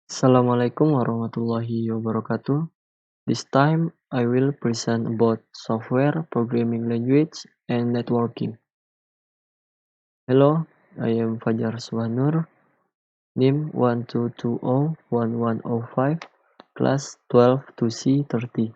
Assalamualaikum warahmatullahi wabarakatuh. This time I will present about software, programming language, and networking. Hello, I am Fajar Suhanur, NIM 12201105, class 12 to C30.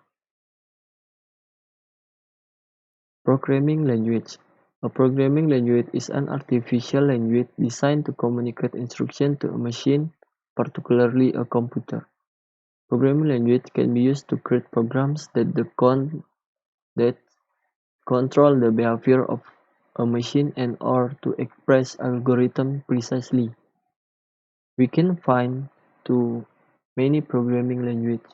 Programming language. A programming language is an artificial language designed to communicate instructions to a machine, particularly a computer. Programming language can be used to create programs that control the behavior of a machine and or to express algorithm precisely. We can find too many programming languages.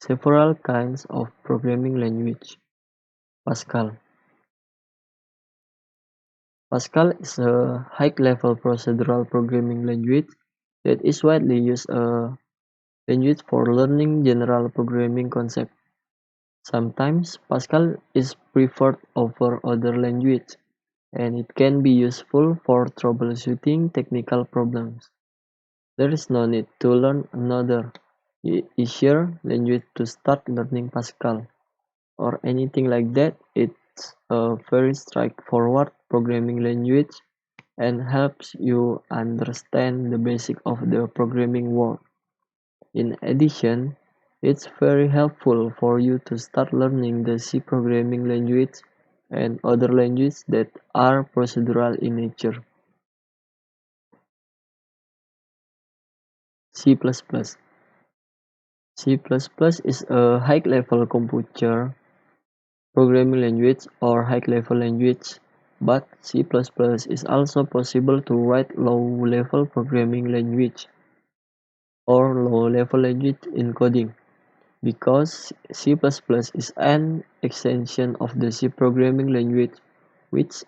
Several kinds of programming language. Pascal. Pascal is a high-level procedural programming language that is widely used a language for learning general programming concepts. Sometimes Pascal is preferred over other languages, and it can be useful for troubleshooting technical problems. There is no need to learn another easier language to start learning Pascal or anything like that. It's a very straightforward programming language and helps you understand the basics of the programming world. In addition, it's very helpful for you to start learning the C programming language and other languages that are procedural in nature. C++. C++ is a high-level computer programming language or high-level language, but C++ is also possible to write low-level programming language or low-level language encoding, because C++ is an extension of the C programming language, which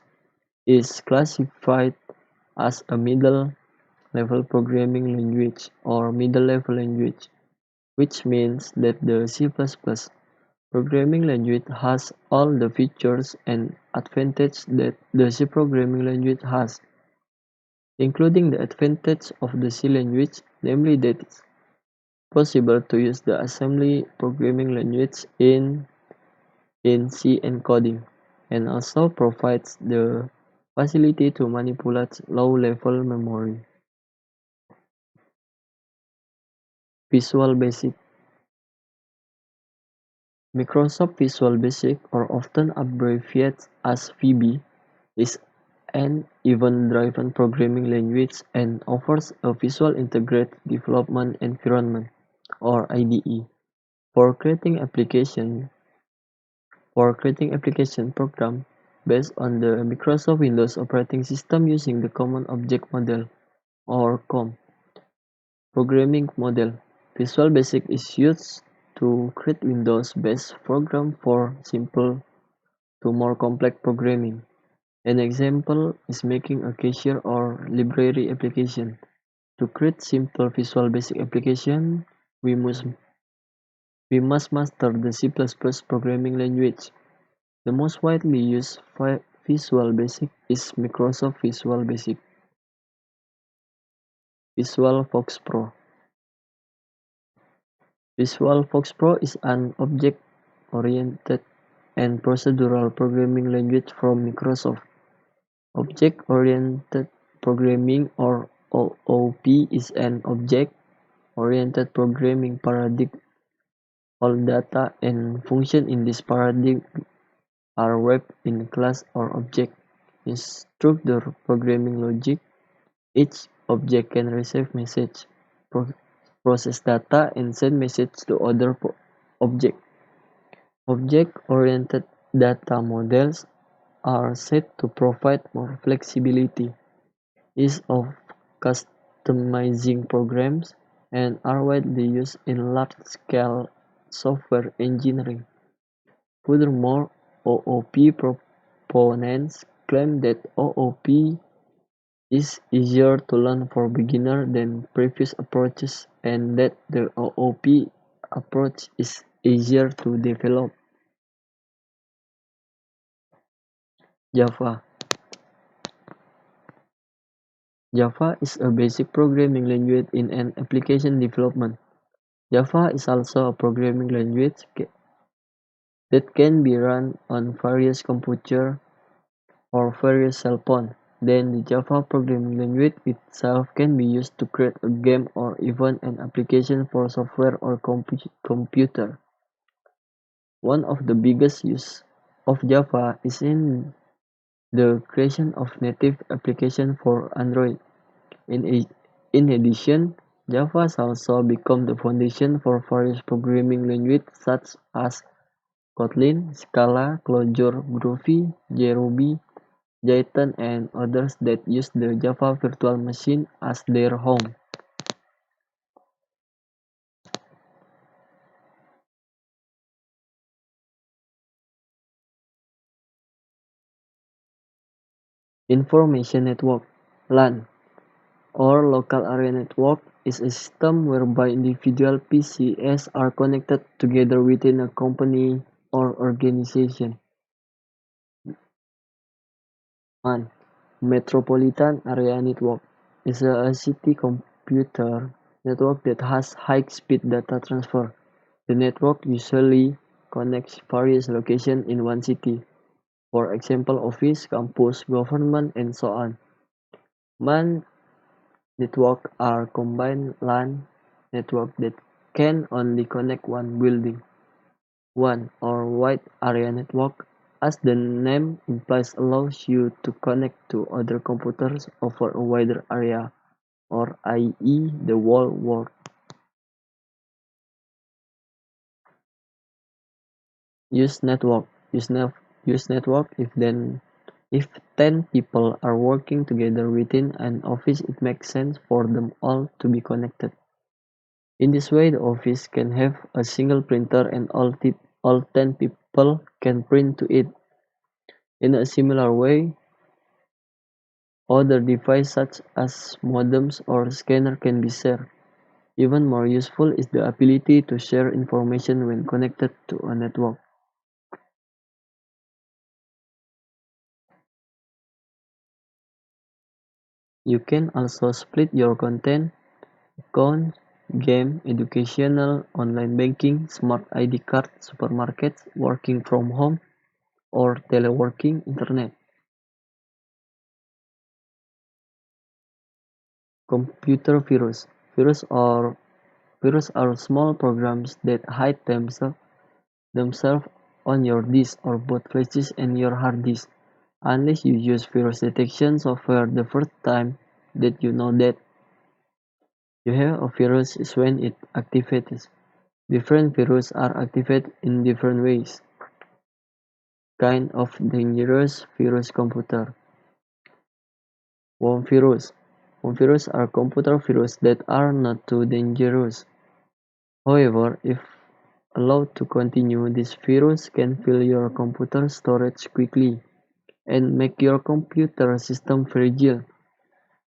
is classified as a middle-level programming language or middle-level language, which means that the C++ programming language has all the features and advantages that the C programming language has, including the advantage of the C language, namely that it's possible to use the assembly programming language in C encoding, and also provides the facility to manipulate low-level memory. Visual Basic. Microsoft Visual Basic, or often abbreviated as VB, is an event-driven programming language and offers a Visual Integrated Development Environment, or IDE, for creating application program based on the Microsoft Windows operating system using the Common Object Model, or COM, programming model. Visual Basic is used to create Windows-based programs for simple to more complex programming. An example is making a cashier or library application. To create simple Visual Basic application, we must we must master the C++ programming language. The most widely used Visual Basic is Microsoft Visual Basic. VisualFox Pro. VisualFox Pro is an object-oriented and procedural programming language from Microsoft. Object-oriented programming, or OOP, is an object-oriented programming paradigm. All data and functions in this paradigm are wrapped in class or object. In structured programming logic, each object can receive message, process data, and send message to other objects. Object-oriented data models are said to provide more flexibility, ease of customizing programs, and are widely used in large-scale software engineering. Furthermore, OOP proponents claim that OOP is easier to learn for beginners than previous approaches, and that the OOP approach is easier to develop. Java. Java is a basic programming language in an application development. Java is also a programming language that can be run on various computers or various cell phones. Then the Java programming language itself can be used to create a game or even an application for software or computer. One of the biggest use of Java is in the creation of native applications for Android. In addition, Java has also become the foundation for various programming languages such as Kotlin, Scala, Clojure, Groovy, JRuby, Jython, and others that use the Java virtual machine as their home. Information network (LAN) or local area network is a system whereby individual PCs are connected together within a company or organization. One, Metropolitan Area Network is a city computer network that has high-speed data transfer. The network usually connects various locations in one city, for example office, campus, government, and so on. MAN networks are combined LAN networks that can only connect one building. One or wide area network, as the name implies, allows you to connect to other computers over a wider area, or i.e. the whole world. Use network. Use network if 10 people are working together within an office, it makes sense for them all to be connected. In this way, the office can have a single printer and all 10 people can print to it. In a similar way, other devices such as modems or scanner can be shared. Even more useful is the ability to share information when connected to a network. You can also split your content, accounts, game, educational, online banking, smart ID card, supermarkets, working from home, or teleworking internet. Computer virus. Virus are small programs that hide themselves on your disk or both flashes and your hard disk. Unless you use virus detection software the first time that you know that you have a virus is when it activates. Different viruses are activated in different ways. Kind of dangerous virus computer. Worm virus. Worm virus are computer viruses that are not too dangerous. However, if allowed to continue, this virus can fill your computer storage quickly and make your computer system fragile.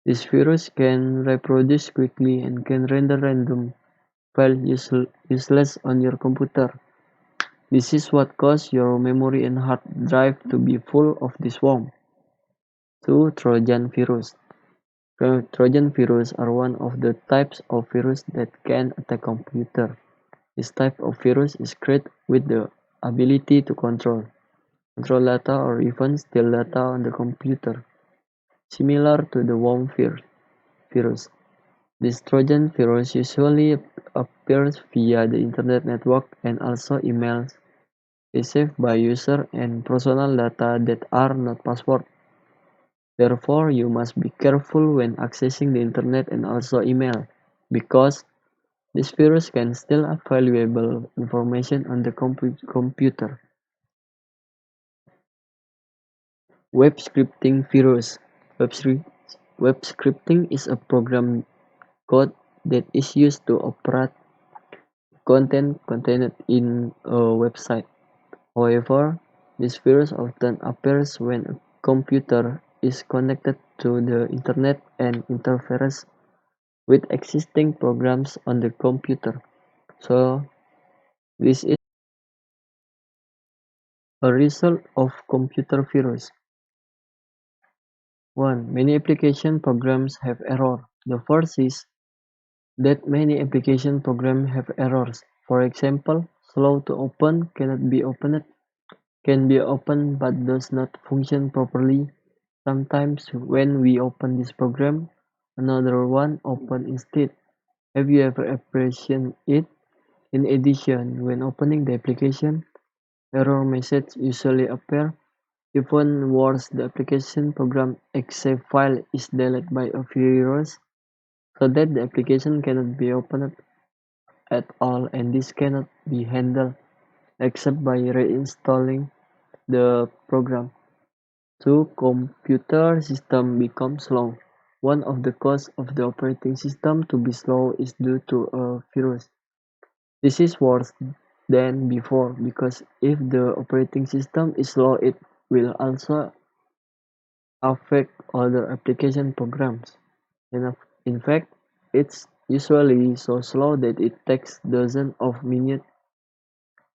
This virus can reproduce quickly and can render random files useless on your computer. This is what causes your memory and hard drive to be full of this worm. 2. Trojan virus. Trojan virus are one of the types of virus that can attack computer. This type of virus is created with the ability to control data or even steal data on the computer, similar to the worm virus. This Trojan virus usually appears via the internet network and also emails received by users and personal data that are not password. Therefore, you must be careful when accessing the internet and also email, because this virus can steal valuable information on the computer. Web scripting virus. Web scripting is a program code that is used to operate content contained in a website. However, this virus often appears when a computer is connected to the internet and interferes with existing programs on the computer. So, this is a result of computer virus. 1. Many application programs have error. The first is that many application programs have errors. For example, slow to open, cannot be opened, can be opened but does not function properly. Sometimes when we open this program, another one open instead. Have you ever experienced it? In addition, when opening the application, error message usually appear. Even worse, the application program exe file is deleted by a virus, so that the application cannot be opened at all, and this cannot be handled except by reinstalling the program. 2. Computer system become slow. One of the causes of the operating system to be slow is due to a virus. This is worse than before because if the operating system is slow, it will also affect other application programs. In fact, it's usually so slow that it takes dozens of minutes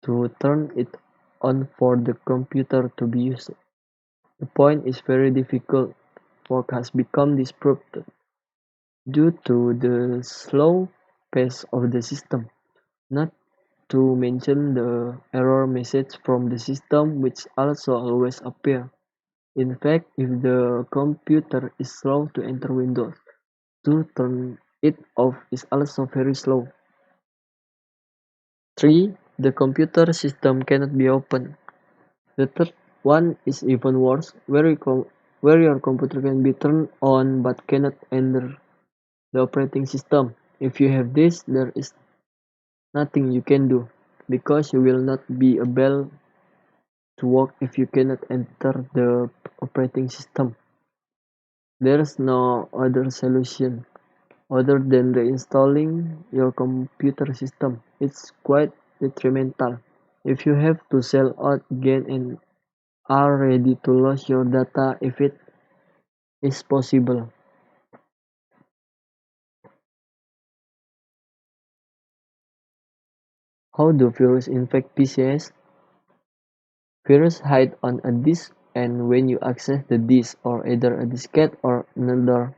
to turn it on for the computer to be used. The point is very difficult. Work has become disrupted due to the slow pace of the system, not to mention the error message from the system which also always appear. In fact, if the computer is slow to enter Windows, to turn it off is also very slow. 3. The computer system cannot be opened. The third one is even worse, where your computer can be turned on but cannot enter the operating system. If you have this, there is nothing you can do, because you will not be able to work if you cannot enter the operating system. There's no other solution other than reinstalling your computer system. It's quite detrimental. If you have to sell out again and are ready to lose your data if it is possible. How do viruses infect PCs? Viruses hide on a disk, and when you access the disk or either a diskette or another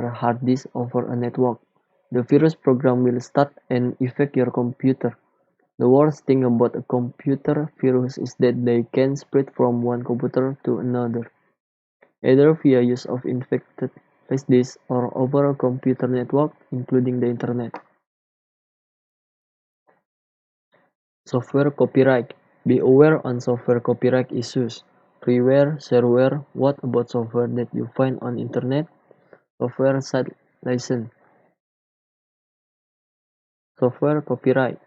hard disk over a network, the virus program will start and infect your computer. The worst thing about a computer virus is that they can spread from one computer to another, either via use of infected flash disk or over a computer network, including the internet. Software copyright. Be aware on software copyright issues. Freeware, shareware. What about software that you find on internet? Software site license. Software copyright.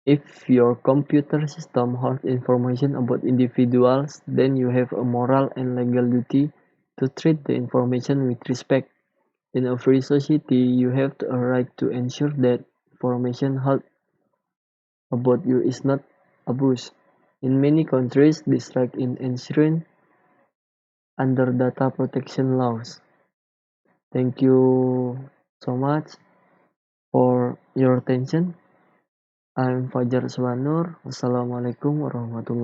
If your computer system holds information about individuals, then you have a moral and legal duty to treat the information with respect. In a free society, you have a right to ensure that information held about you is not abused. In many countries, this right is enshrined under data protection laws. Thank you so much for your attention. I'm Fajar Swanur. Wassalamualaikum warahmatullahi